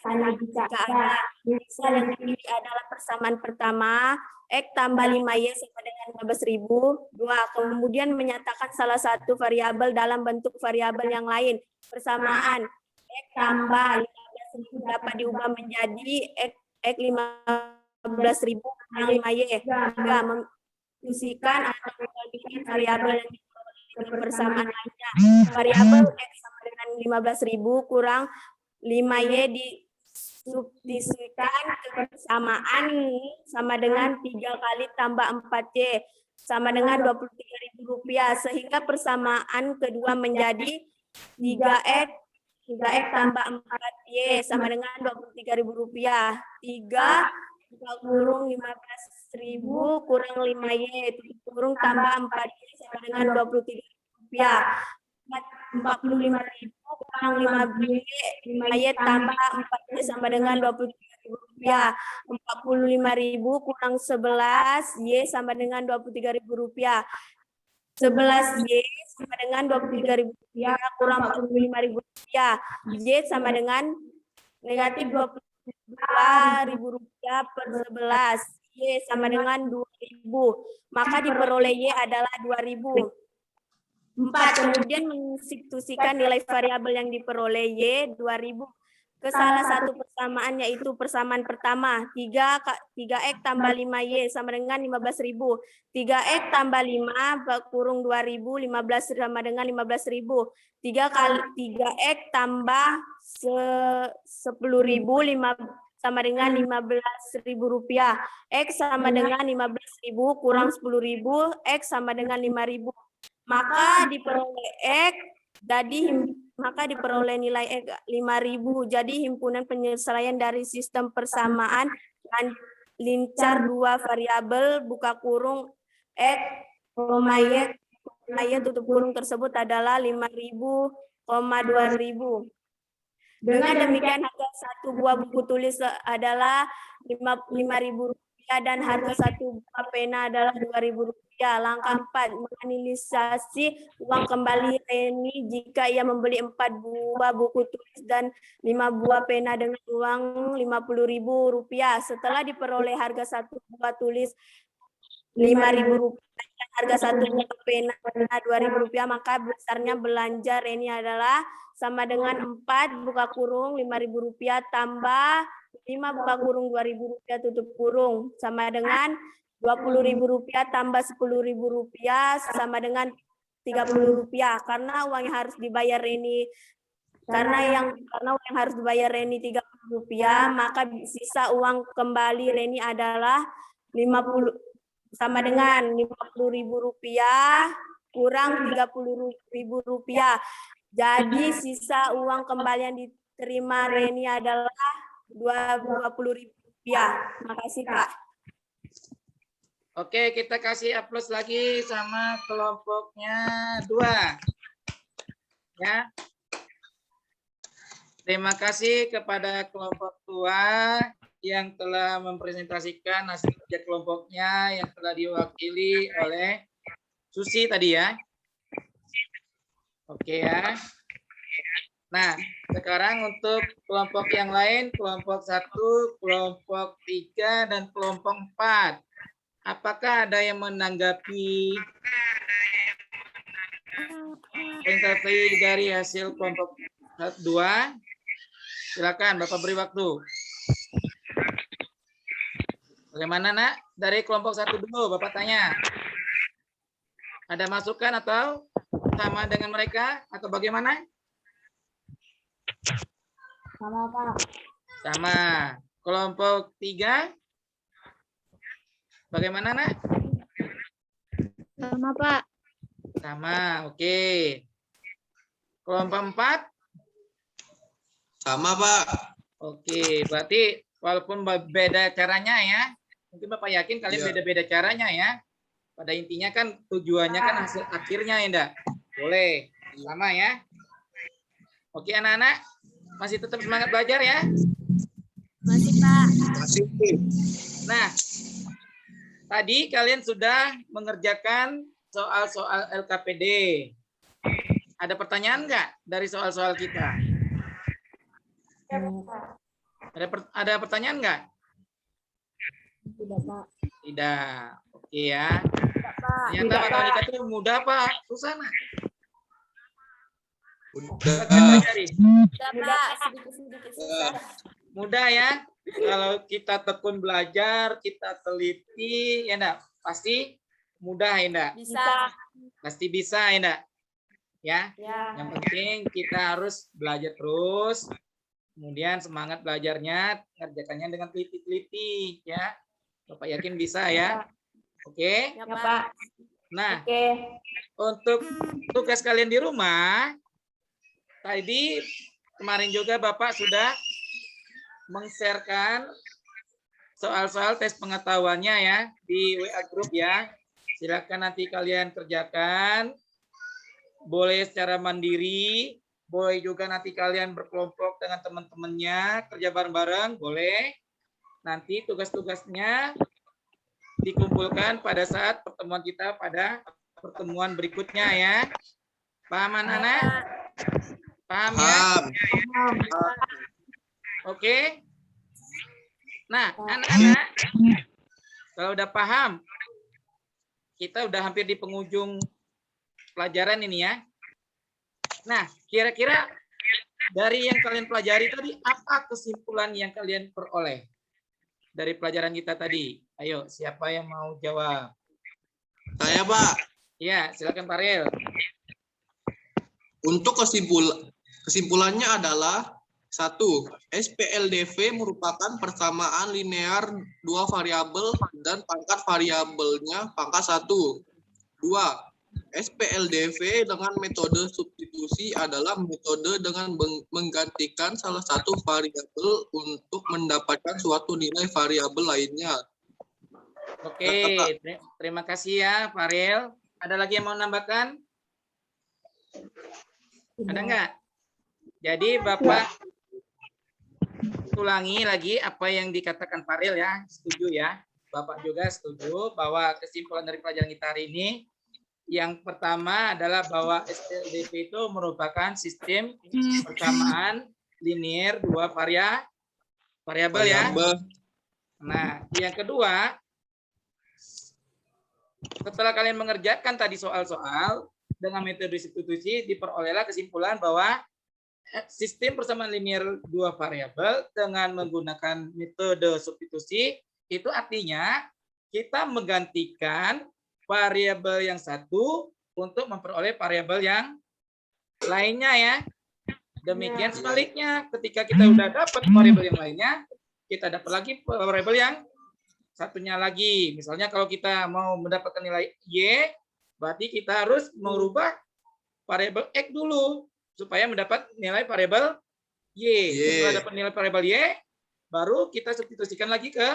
hanya jika ada misal yang dipilih adalah persamaan pertama X tambah 5Y sama dengan 15.000. 2. Kemudian menyatakan salah satu variabel dalam bentuk variabel yang lain. Persamaan X tambah 15.000 dapat diubah menjadi X 15.000 yang 5Y. 3. Memfungsikan atau membagi variabel yang persamaan lainnya. Variabel X sama dengan 15.000 kurang 5Y disubstitusikan ke persamaan sama dengan 3 kali tambah 4Y sama dengan Rp23.000 sehingga persamaan kedua menjadi 3X tambah 4Y sama dengan Rp23.000. 3 kurung 15.000 kurang 5Y kurung tambah 4Y sama dengan Rp23.000. 45.000 kurang 5Y tambah 4Y sama dengan Rp23.000. 45.000 kurang 11Y sama dengan Rp23.000. 11Y sama dengan Rp23.000 kurang Rp45.000. Y sama dengan negatif Rp22.000 per 11. Y sama dengan 2.000. Maka diperoleh Y adalah 2.000. 4. Kemudian mensubstitusikan nilai variabel yang diperoleh Y 2.000 ke salah satu persamaan yaitu persamaan pertama 3X tambah 5Y sama dengan 15.000. 3X tambah 5 kurung 2.000 15 sama dengan 15.000. 3X tambah 10.000 sama dengan Rp15.000. X sama dengan 15.000 kurang 10.000 X sama dengan 5.000. Maka diperoleh nilai X 5.000. Jadi himpunan penyelesaian dari sistem persamaan dan lincar dua variabel buka kurung X, Y tutup kurung tersebut adalah 5.000, 2.000. Dengan demikian harga satu buah buku tulis adalah Rp5.000 dan harga satu buah pena adalah Rp2.000. Langkah 4. Menganalisasi uang kembali Reni jika ia membeli 4 buah buku tulis dan 5 buah pena dengan uang Rp50.000. Setelah diperoleh harga satu buah tulis Rp5.000 dan harga satu buah pena Rp2.000, maka besarnya belanja Reni adalah sama dengan 4 buka kurung Rp5.000 tambah 5 buka kurung Rp2.000 tutup kurung sama dengan Rp20.000 tambah Rp10.000 sama dengan Rp30. Karena uang yang harus dibayar Reni Rp30, maka sisa uang kembali Reni adalah 50 sama dengan Rp50.000 kurang Rp30.000. Jadi sisa uang kembali yang diterima Reni adalah Rp20.000. Makasih, Pak. Oke, kita kasih aplaus lagi sama kelompoknya 2. Ya. Terima kasih kepada kelompok 2 yang telah mempresentasikan hasil kerja kelompoknya yang telah diwakili oleh Susi tadi ya. Oke ya. Nah, sekarang untuk kelompok yang lain, kelompok 1, kelompok 3, dan kelompok 4. Apakah ada yang menanggapi presentasi dari hasil kelompok 2? Silakan, Bapak beri waktu. Bagaimana, Nak? Dari kelompok 1 dulu, Bapak tanya. Ada masukan atau sama dengan mereka atau bagaimana? Sama, Pak. Sama. Kelompok 3? Bagaimana, Nak? Sama, Pak. Sama, oke. Kelompok 4? Sama, Pak. Oke, berarti walaupun beda caranya ya, mungkin Bapak yakin kalian Iya. beda-beda caranya ya. Pada intinya kan tujuannya kan hasil akhirnya ya, enggak? Boleh, sama ya. Oke anak-anak, masih tetap semangat belajar ya? Masih, Pak. Masih. Nah, tadi kalian sudah mengerjakan soal-soal LKPD. Ada pertanyaan nggak dari soal-soal kita? Ada pertanyaan nggak? Tidak, Pak. Tidak. Oke ya. Pak. Ternyata matematika itu mudah Pak. Susah nak. Udah. Pelajari. Sudah, Pak. Sedikit-sedikit susah. Mudah ya. Kalau kita tekun belajar, kita teliti, ya enggak? Pasti mudah ya enggak? Bisa. Pasti bisa ya enggak? Ya. Ya. Yang penting kita harus belajar terus. Kemudian semangat belajarnya, kerjakannya dengan teliti-teliti ya. Bapak yakin bisa ya? Oke. Ya, Pak. Nah, Oke. untuk tugas kalian di rumah, tadi kemarin juga Bapak sudah meng-sharekan soal-soal tes pengetahuannya ya di WA Group ya. Silakan nanti kalian kerjakan. Boleh secara mandiri, boleh juga nanti kalian berkelompok dengan teman-temannya, kerja bareng-bareng, boleh. Nanti tugas-tugasnya dikumpulkan pada saat pertemuan kita pada pertemuan berikutnya ya. Paham anak-anak? Paham ya? Oke. Nah, anak-anak, kalau udah paham, kita udah hampir di penghujung pelajaran ini ya. Nah, kira-kira dari yang kalian pelajari tadi, apa kesimpulan yang kalian peroleh dari pelajaran kita tadi? Ayo, siapa yang mau jawab? Saya, Pak. Ya, silakan Pak Riel. Untuk kesimpulannya adalah 1. SPLDV merupakan persamaan linear dua variabel dan pangkat variabelnya pangkat 1. 2. SPLDV dengan metode substitusi adalah metode dengan menggantikan salah satu variabel untuk mendapatkan suatu nilai variabel lainnya. Oke, terima kasih ya Pak Riel. Ada lagi yang mau nambahkan? Ada nggak? Jadi Bapak ulangi lagi apa yang dikatakan Pak Riel ya. Setuju ya. Bapak juga setuju bahwa kesimpulan dari pelajaran kita hari ini yang pertama adalah bahwa SPLDV itu merupakan sistem persamaan linear dua variabel ya. Nah, yang kedua, setelah kalian mengerjakan tadi soal-soal dengan metode substitusi, diperolehlah kesimpulan bahwa sistem persamaan linear dua variabel dengan menggunakan metode substitusi itu artinya kita menggantikan variabel yang satu untuk memperoleh variabel yang lainnya ya. Demikian sebaliknya, ketika kita udah dapat variabel yang lainnya, kita dapat lagi variabel yang satunya lagi. Misalnya kalau kita mau mendapatkan nilai Y, berarti kita harus merubah variabel X dulu supaya mendapat nilai variabel Y. Setelah dapat nilai variabel Y, baru kita substitusikan lagi ke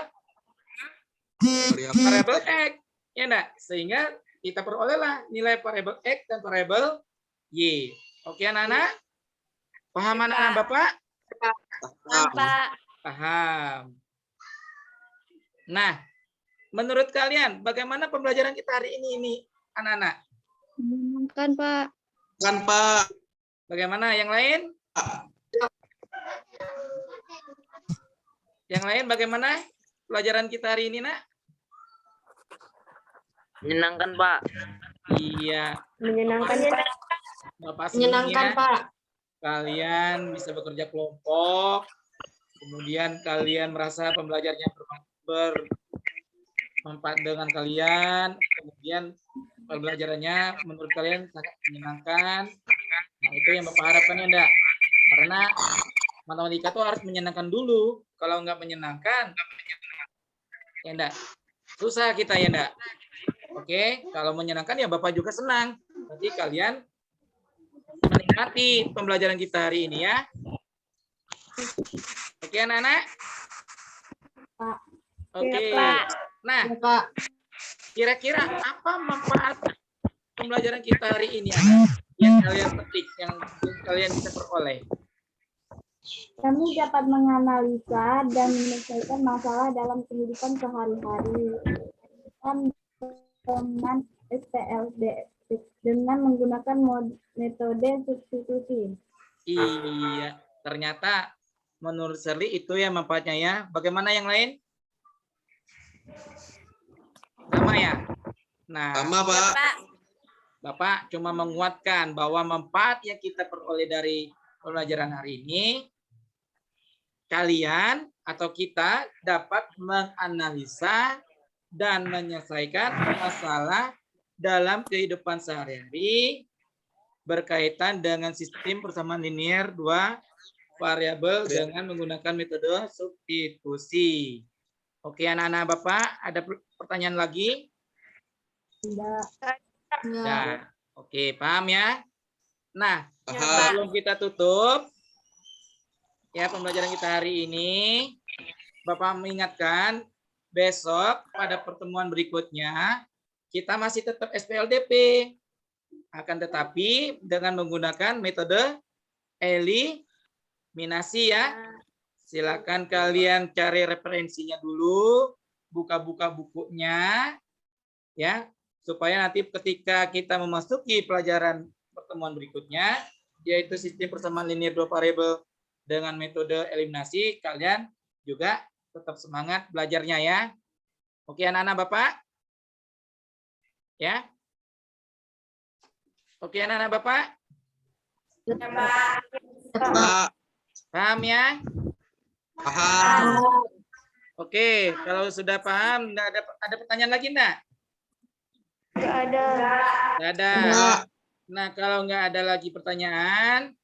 variabel X. Ya enggak? Sehingga kita perolehlah nilai variabel X dan variabel Y. Oke anak-anak? Paham anak-anak Bapak? Pak. Paham. Nah, menurut kalian bagaimana pembelajaran kita hari ini anak-anak? Menyenangkan, Pak. Kan, Pak. Bagaimana yang lain? Yang lain bagaimana pelajaran kita hari ini, Nak? Menyenangkan, Pak. Iya. Menyenangkan, Pak. Bapak Menyenangkan, senang ya, Pak. kalian bisa bekerja kelompok, kemudian kalian merasa pembelajarnya bermanfaat dengan kalian, kemudian pembelajarannya menurut kalian sangat menyenangkan. Nah, itu yang Bapak harapkan ya, enggak? Karena matematika itu harus menyenangkan dulu. Kalau nggak menyenangkan, ya enggak? Susah kita ya enggak? Oke, kalau menyenangkan ya Bapak juga senang. Berarti kalian menikmati pembelajaran kita hari ini ya. Oke anak-anak? Pak. Oke. Ya, Pak. Nah, Ya, Pak. kira-kira apa manfaat pembelajaran kita hari ini anak? Yang kalian petik, yang kalian bisa peroleh? Kami dapat menganalisa dan menyelesaikan masalah dalam kehidupan sehari-hari dengan SPLD dengan menggunakan metode substitusi. Iya, ternyata menurut Shirley itu ya manfaatnya ya. Bagaimana yang lain? Sama ya? Nah, Sama, Pak. Bapak cuma menguatkan bahwa manfaat yang kita peroleh dari pembelajaran hari ini, kalian atau kita dapat menganalisa dan menyelesaikan masalah dalam kehidupan sehari-hari berkaitan dengan sistem persamaan linear dua variabel dengan menggunakan metode substitusi. Oke, anak-anak Bapak, ada pertanyaan lagi? Tidak. Ya, oke, paham ya? Nah, Paham. sebelum kita tutup ya pembelajaran kita hari ini, Bapak mengingatkan besok pada pertemuan berikutnya kita masih tetap SPLDP. Akan tetapi dengan menggunakan metode eliminasi ya. Silakan kalian cari referensinya dulu, buka-buka bukunya ya, supaya nanti ketika kita memasuki pelajaran pertemuan berikutnya, yaitu sistem persamaan linear dua variabel dengan metode eliminasi, kalian juga tetap semangat belajarnya ya. Oke anak-anak Bapak? Ya? Oke anak-anak Bapak? Pak. Paham ya? Paham. Oke, kalau sudah paham, ada pertanyaan lagi enggak? Nggak ada. Nggak ada. Enggak. Nah, kalau nggak ada lagi pertanyaan,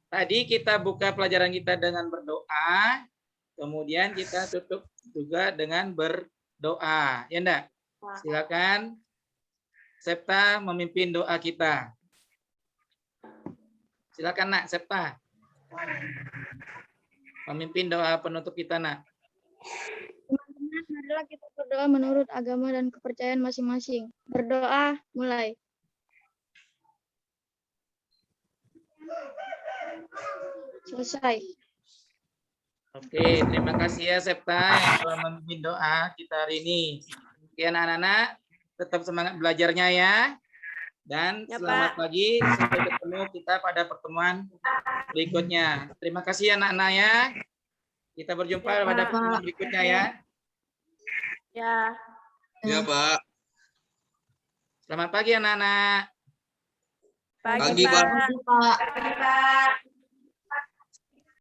tadi kita buka pelajaran kita dengan berdoa, kemudian kita tutup juga dengan berdoa. Ya enggak? Silakan Septa memimpin doa kita. Silakan Nak, Septa. Memimpin doa penutup kita, Nak. Teman-teman, marilah kita berdoa menurut agama dan kepercayaan masing-masing. Berdoa, mulai. Selesai. Oke, terima kasih ya Septa yang telah memimpin doa kita hari ini. Oke anak-anak, tetap semangat belajarnya ya. Dan Ya, selamat pagi, sampai ketemu kita pada pertemuan berikutnya. Terima kasih anak-anak ya. Kita berjumpa Ya, pada Pak. pertemuan berikutnya ya. Ya. Ya, Pak. Selamat pagi anak-anak. Pagi, Pagi, Pak. Pak. Pak. Pagi, Pak.